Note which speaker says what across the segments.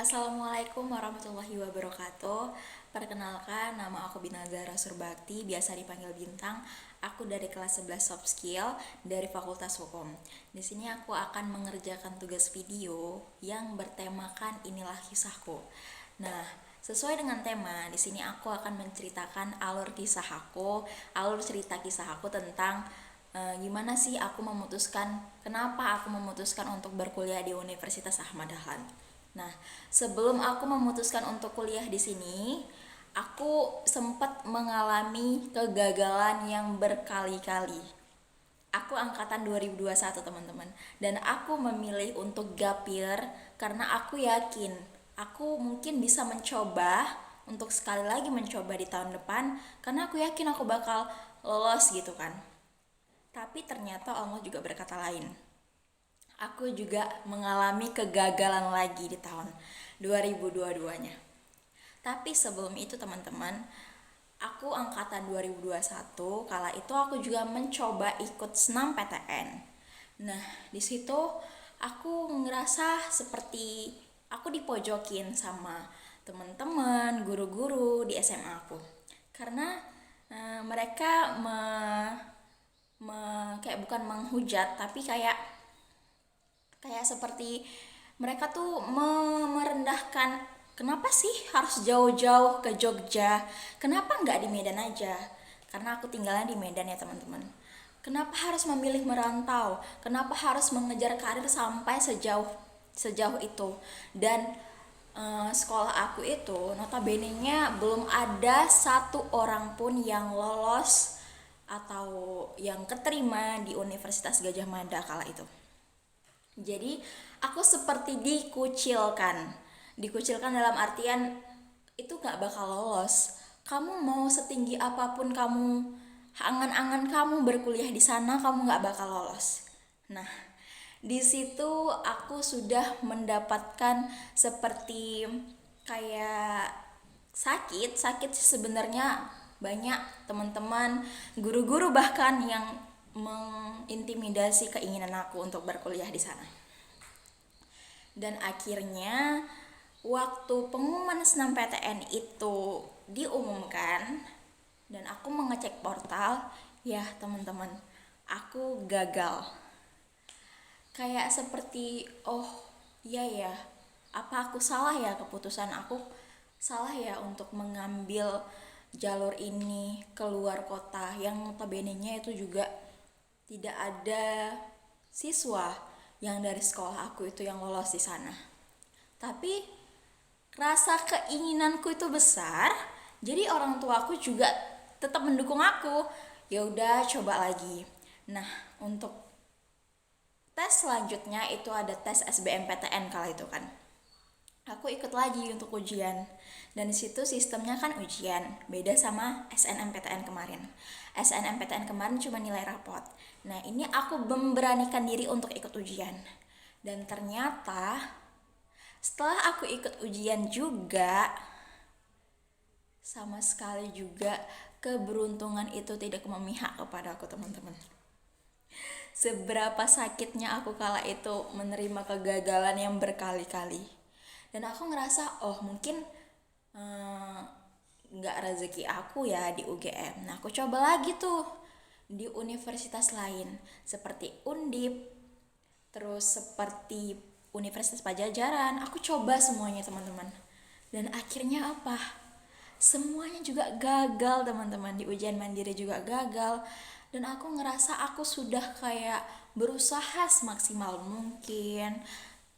Speaker 1: Assalamualaikum warahmatullahi wabarakatuh. Perkenalkan, nama aku Binazara Surbakti, biasa dipanggil Bintang. Aku dari kelas 11 Soft Skill dari Fakultas Hukum. Di sini aku akan mengerjakan tugas video yang bertemakan inilah kisahku. Nah, sesuai dengan tema, di sini aku akan menceritakan alur cerita kisah aku tentang gimana sih kenapa aku memutuskan untuk berkuliah di Universitas Ahmad Dahlan. Nah, sebelum aku memutuskan untuk kuliah di sini, aku sempat mengalami kegagalan yang berkali-kali. Aku angkatan 2021, teman-teman. Dan aku memilih untuk gap year karena aku yakin aku mungkin bisa mencoba untuk sekali lagi mencoba di tahun depan karena aku yakin aku bakal lolos gitu kan. Tapi ternyata Allah juga berkata lain. Aku juga mengalami kegagalan lagi di tahun 2022-nya. Tapi sebelum itu teman-teman, aku angkatan 2021, kala itu aku juga mencoba ikut senam PTN. Nah, di situ aku ngerasa seperti aku dipojokin sama teman-teman, guru-guru di SMA aku. Karena mereka kayak bukan menghujat, tapi kayak seperti mereka tuh merendahkan, kenapa sih harus jauh-jauh ke Jogja, kenapa nggak di Medan aja, karena aku tinggalnya di Medan ya teman-teman. Kenapa harus memilih merantau, kenapa harus mengejar karir sampai sejauh itu. Dan sekolah aku itu notabene-nya belum ada satu orang pun yang lolos atau yang keterima di Universitas Gadjah Mada kala itu. Jadi aku seperti dikucilkan dalam artian itu gak bakal lolos. Kamu mau setinggi apapun kamu, angan-angan kamu berkuliah di sana, kamu gak bakal lolos. Nah, di situ aku sudah mendapatkan seperti kayak sakit sebenarnya. Banyak teman-teman, guru-guru bahkan yang mengintimidasi keinginan aku untuk berkuliah di sana. Dan akhirnya waktu pengumuman senam PTN itu diumumkan dan aku mengecek portal, ya teman-teman, aku gagal. Kayak seperti, oh iya ya, apa aku salah ya, keputusan aku salah ya untuk mengambil jalur ini keluar kota yang notabene-nya itu juga tidak ada siswa yang dari sekolah aku itu yang lolos di sana. Tapi rasa keinginanku itu besar, jadi orang tua aku juga tetap mendukung aku. Ya udah, coba lagi. Nah, untuk tes selanjutnya itu ada tes SBMPTN kala itu kan. Aku ikut lagi untuk ujian. Dan di situ sistemnya kan ujian, beda sama SNMPTN kemarin. SNMPTN kemarin cuma nilai rapot. Nah, ini aku memberanikan diri untuk ikut ujian. Dan ternyata setelah aku ikut ujian juga, sama sekali juga keberuntungan itu tidak memihak kepada aku, teman-teman. Seberapa sakitnya aku kala itu menerima kegagalan yang berkali-kali. Dan aku ngerasa, oh mungkin nggak rezeki aku ya di UGM. Nah, aku coba lagi tuh di universitas lain seperti Undip, terus seperti Universitas Pajajaran. Aku coba semuanya teman-teman. Dan akhirnya apa? Semuanya juga gagal teman-teman. Di ujian mandiri juga gagal. Dan aku ngerasa aku sudah kayak berusaha semaksimal mungkin.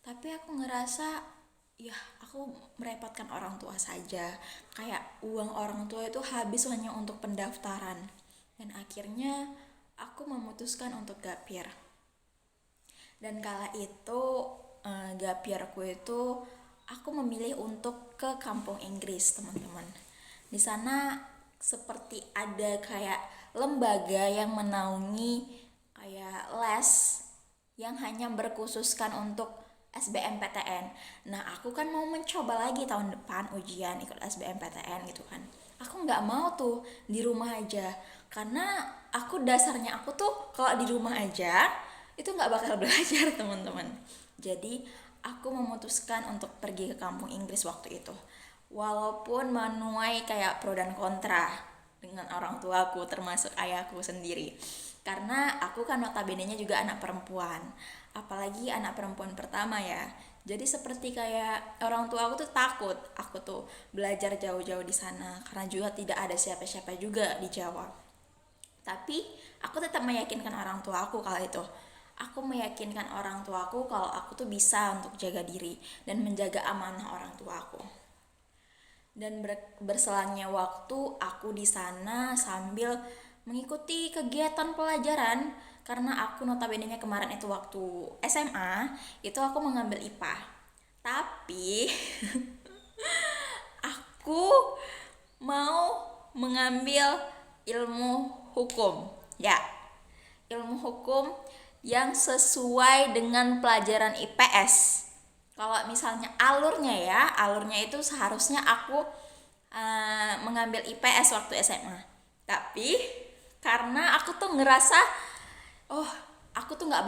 Speaker 1: Tapi aku ngerasa ya aku merepotkan orang tua saja, kayak uang orang tua itu habis hanya untuk pendaftaran. Dan akhirnya aku memutuskan untuk gap year. Dan kala itu gap yearku itu aku memilih untuk ke kampung Inggris teman-teman. Di sana seperti ada kayak lembaga yang menaungi kayak les yang hanya berkhususkan untuk SBMPTN. Nah, aku kan mau mencoba lagi tahun depan ujian ikut SBMPTN gitu kan. Aku nggak mau tuh di rumah aja, karena dasarnya aku tuh kalau di rumah aja itu nggak bakal belajar teman-teman. Jadi aku memutuskan untuk pergi ke kampung Inggris waktu itu. Walaupun menuai kayak pro dan kontra dengan orang tuaku, termasuk ayahku sendiri. Karena aku kan notabene-nya juga anak perempuan. Apalagi anak perempuan pertama ya. Jadi seperti kayak orang tua aku tuh takut aku tuh belajar jauh-jauh di sana karena juga tidak ada siapa-siapa juga di Jawa. Tapi aku tetap meyakinkan orang tua aku kalau itu. Aku meyakinkan orang tuaku kalau aku tuh bisa untuk jaga diri dan menjaga amanah orang tuaku. Dan berselannya waktu aku di sana sambil mengikuti kegiatan pelajaran karena aku notabene-nya kemarin itu waktu SMA itu aku mengambil IPA. Tapi aku mau mengambil ilmu hukum. Ya, ilmu hukum yang sesuai dengan pelajaran IPS. Kalau misalnya alurnya itu seharusnya aku mengambil IPS waktu SMA. Tapi karena aku tuh ngerasa, oh aku tuh nggak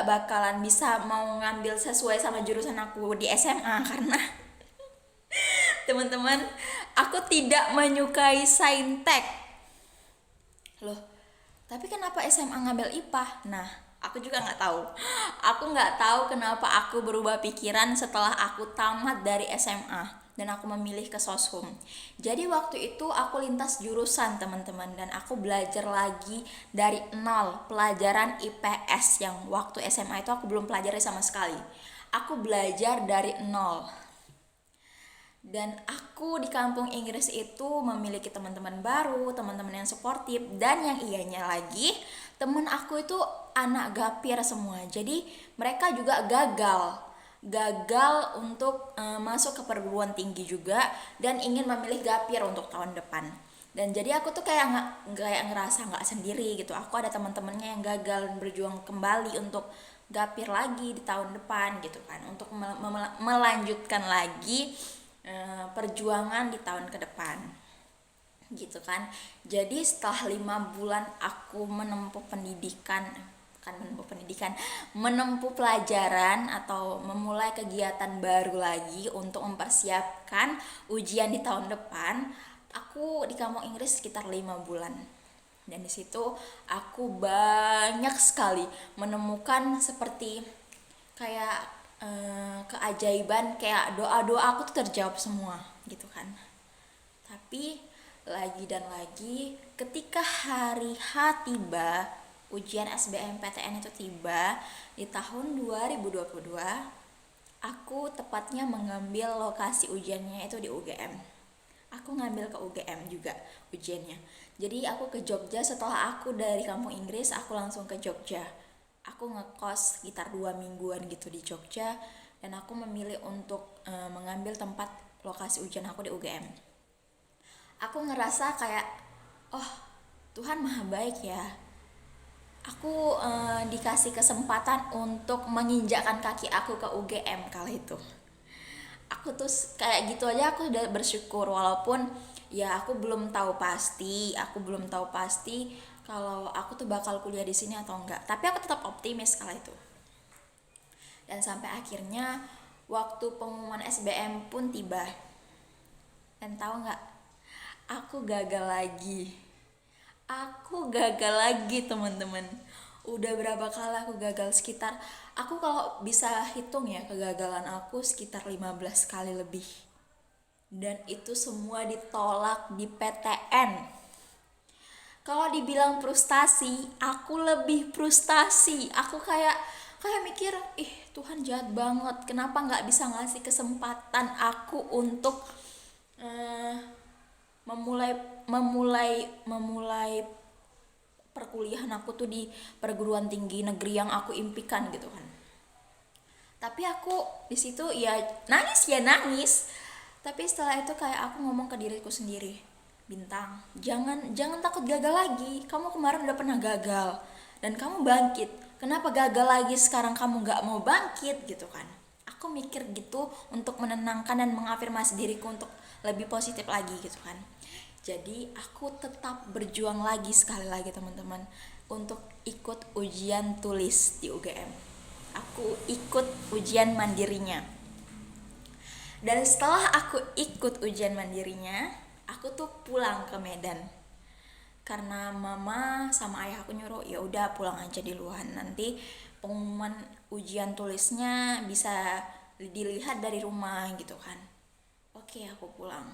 Speaker 1: bakalan bisa mau ngambil sesuai sama jurusan aku di SMA karena teman-teman, aku tidak menyukai saintek. Loh, tapi kenapa SMA ngambil IPA? Nah, aku juga nggak tahu. Aku nggak tahu kenapa aku berubah pikiran setelah aku tamat dari SMA dan aku memilih ke Soshum. Jadi waktu itu aku lintas jurusan teman-teman dan aku belajar lagi dari nol pelajaran IPS yang waktu SMA itu aku belum pelajari sama sekali. Aku belajar dari nol. Dan aku di kampung Inggris itu memiliki teman-teman baru, teman-teman yang suportif, dan yang ianya lagi, teman aku itu anak gapir semua. Jadi mereka juga gagal untuk masuk ke perguruan tinggi juga dan ingin memilih gapir untuk tahun depan. Dan jadi aku tuh kayak ngerasa nggak sendiri gitu. Aku ada teman-temannya yang gagal dan berjuang kembali untuk gapir lagi di tahun depan gitu kan, untuk melanjutkan lagi perjuangan di tahun ke depan gitu kan. Jadi setelah 5 bulan aku menempuh pelajaran atau memulai kegiatan baru lagi untuk mempersiapkan ujian di tahun depan. Aku di kampung Inggris sekitar 5 bulan. Dan di situ aku banyak sekali menemukan seperti kayak keajaiban, kayak doa-doa aku tuh terjawab semua gitu kan. Tapi lagi dan lagi ketika hari H tiba, ujian SBMPTN itu tiba di tahun 2022, aku tepatnya mengambil lokasi ujiannya itu di UGM. Aku ngambil ke UGM juga ujiannya. Jadi aku ke Jogja. Setelah aku dari kampung Inggris, aku langsung ke Jogja. Aku ngekos sekitar 2 mingguan gitu di Jogja dan aku memilih untuk mengambil tempat lokasi ujian aku di UGM. Aku ngerasa kayak, oh Tuhan maha baik ya. Aku dikasih kesempatan untuk menginjakkan kaki aku ke UGM kala itu. Aku tuh kayak gitu aja aku udah bersyukur, walaupun ya aku belum tahu pasti kalau aku tuh bakal kuliah di sini atau enggak. Tapi aku tetap optimis kala itu. Dan sampai akhirnya waktu pengumuman SBM pun tiba. Dan tahu nggak? Aku gagal lagi teman-teman. Udah berapa kali aku gagal, sekitar aku kalau bisa hitung ya kegagalan aku sekitar 15 kali lebih. Dan itu semua ditolak di PTN. Kalau dibilang frustasi, aku lebih frustasi. Aku kayak mikir, Tuhan jahat banget. Kenapa nggak bisa ngasih kesempatan aku untuk memulai perkuliahan aku tuh di perguruan tinggi negeri yang aku impikan gitu kan. Tapi aku di situ ya nangis. Tapi setelah itu kayak aku ngomong ke diriku sendiri, Bintang, jangan takut gagal lagi. Kamu kemarin udah pernah gagal dan kamu bangkit. Kenapa gagal lagi sekarang kamu gak mau bangkit gitu kan. Aku mikir gitu untuk menenangkan dan mengafirmasi diriku untuk lebih positif lagi gitu kan. Jadi aku tetap berjuang lagi sekali lagi teman-teman untuk ikut ujian tulis di UGM. aku ikut ujian mandirinya. Dan setelah aku ikut ujian mandirinya, aku tuh pulang ke Medan. Karena mama sama ayah aku nyuruh, ya udah pulang aja duluan, nanti pengumuman ujian tulisnya bisa dilihat dari rumah gitu kan. Oke, aku pulang.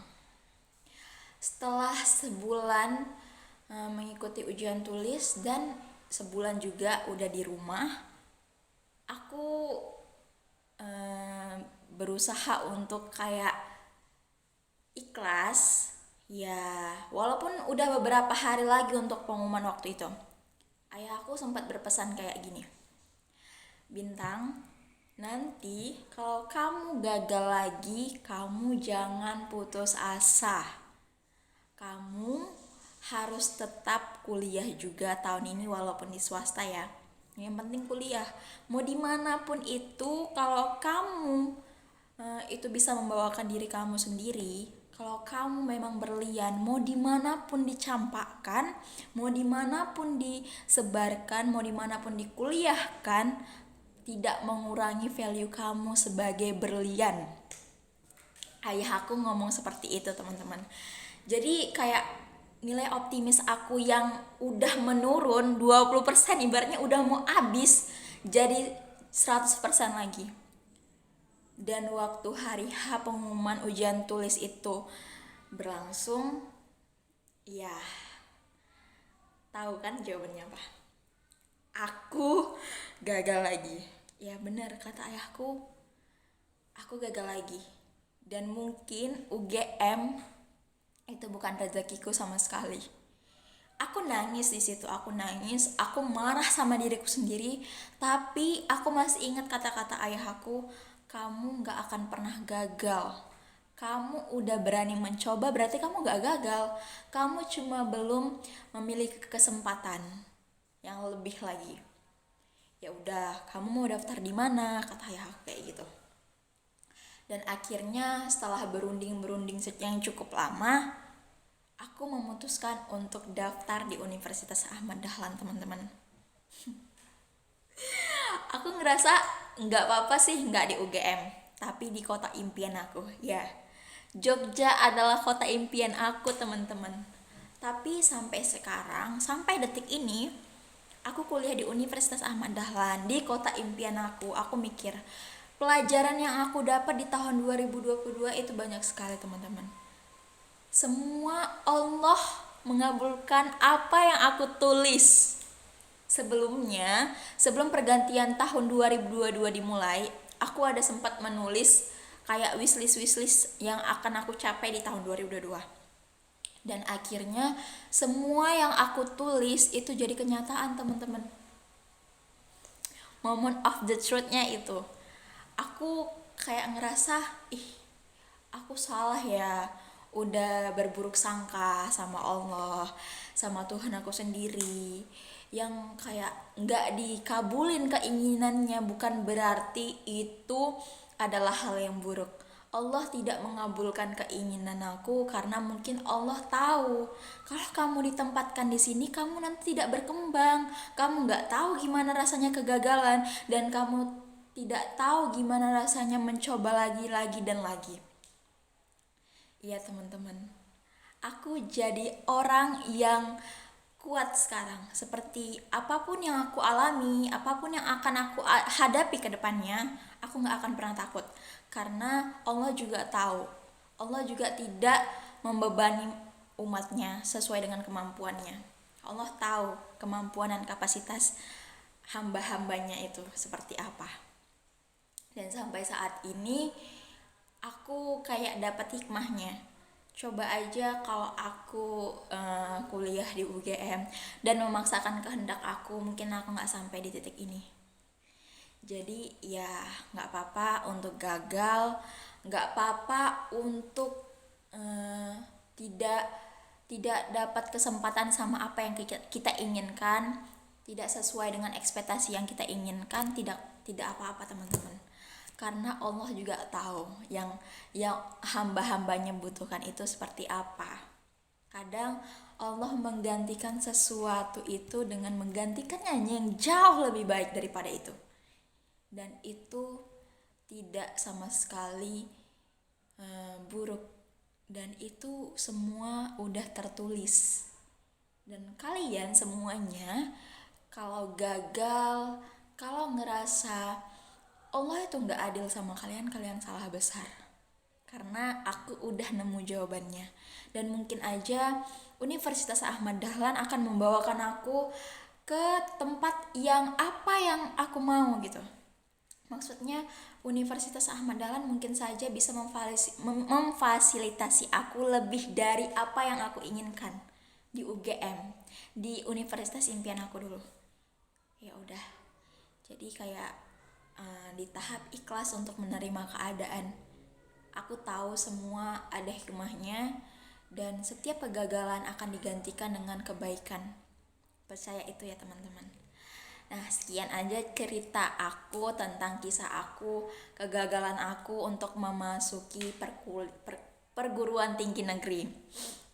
Speaker 1: Setelah sebulan mengikuti ujian tulis dan sebulan juga udah di rumah, aku berusaha untuk kayak ikhlas ya, walaupun udah beberapa hari lagi untuk pengumuman waktu itu. Ayah aku sempat berpesan kayak gini, Bintang, nanti kalau kamu gagal lagi, kamu jangan putus asa. Kamu harus tetap kuliah juga tahun ini walaupun di swasta ya. Yang penting kuliah. Mau dimanapun itu, kalau kamu itu bisa membawakan diri kamu sendiri, kalau kamu memang berlian, mau dimanapun dicampakkan, mau dimanapun disebarkan, mau dimanapun dikuliahkan, tidak mengurangi value kamu sebagai berlian. Ayah aku ngomong seperti itu, teman-teman. Jadi kayak nilai optimis aku yang udah menurun 20%, ibaratnya udah mau habis, jadi 100% lagi. Dan waktu hari H pengumuman ujian tulis itu berlangsung, ya tahu kan jawabannya apa? Aku gagal lagi. Ya benar kata ayahku, aku gagal lagi. Dan mungkin UGM itu bukan rezekiku sama sekali. Aku nangis di situ, aku nangis, aku marah sama diriku sendiri, tapi aku masih ingat kata-kata ayah aku, kamu gak akan pernah gagal. Kamu udah berani mencoba, berarti kamu gak gagal. Kamu cuma belum memiliki kesempatan yang lebih lagi. Ya udah, kamu mau daftar di mana? Kata ayah aku kayak gitu. Dan akhirnya setelah berunding yang cukup lama, aku memutuskan untuk daftar di Universitas Ahmad Dahlan, teman-teman. Aku ngerasa nggak apa-apa sih nggak di UGM, tapi di kota impian aku. Ya, Jogja adalah kota impian aku, teman-teman. Tapi sampai sekarang, sampai detik ini, aku kuliah di Universitas Ahmad Dahlan, di kota impian aku. Aku mikir, pelajaran yang aku dapat di tahun 2022 itu banyak sekali, teman-teman. Semua Allah mengabulkan apa yang aku tulis. Sebelumnya, sebelum pergantian tahun 2022 dimulai, aku ada sempat menulis kayak wishlist yang akan aku capai di tahun 2022. Dan akhirnya semua yang aku tulis itu jadi kenyataan, teman-teman. Moment of the truth-nya itu, aku kayak ngerasa, aku salah ya, udah berburuk sangka sama Allah, sama Tuhan aku sendiri, yang kayak nggak dikabulin keinginannya. Bukan berarti itu adalah hal yang buruk. Allah tidak mengabulkan keinginan aku karena mungkin Allah tahu kalau kamu ditempatkan di sini kamu nanti tidak berkembang, kamu nggak tahu gimana rasanya kegagalan, dan kamu tidak tahu gimana rasanya mencoba lagi dan lagi. Iya, teman-teman, aku jadi orang yang kuat sekarang. Seperti apapun yang aku alami, apapun yang akan aku hadapi ke depannya, aku gak akan pernah takut. Karena Allah juga tahu, Allah juga tidak membebani umatnya sesuai dengan kemampuannya. Allah tahu kemampuan dan kapasitas hamba-hambanya itu seperti apa. Dan sampai saat ini aku kayak dapat hikmahnya. Coba aja kalau aku kuliah di UGM dan memaksakan kehendak aku, mungkin aku gak sampai di titik ini. Jadi ya gak apa-apa untuk gagal, gak apa-apa untuk tidak dapat kesempatan sama apa yang kita inginkan, tidak sesuai dengan ekspektasi yang kita inginkan, tidak apa-apa, teman-teman. Karena Allah juga tahu yang hamba-hambanya butuhkan itu seperti apa. Kadang Allah menggantikan sesuatu itu dengan menggantikannya yang jauh lebih baik daripada itu. dan itu tidak sama sekali buruk, dan itu semua udah tertulis. Dan kalian semuanya kalau gagal, kalau ngerasa Allah itu nggak adil sama kalian, kalian salah besar. Karena aku udah nemu jawabannya. Dan mungkin aja Universitas Ahmad Dahlan akan membawakan aku ke tempat yang apa yang aku mau gitu. Maksudnya Universitas Ahmad Dahlan mungkin saja bisa memfasilitasi aku lebih dari apa yang aku inginkan di UGM, di universitas impian aku dulu. Ya udah, jadi kayak di tahap ikhlas untuk menerima keadaan. Aku tahu semua ada hikmahnya, dan setiap kegagalan akan digantikan dengan kebaikan. Percaya itu ya teman-teman. Nah, sekian aja cerita aku tentang kisah aku, kegagalan aku untuk memasuki perguruan tinggi negeri.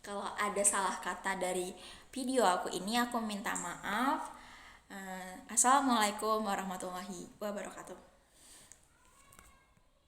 Speaker 1: Kalau ada salah kata dari video aku ini, aku minta maaf. Assalamualaikum warahmatullahi wabarakatuh.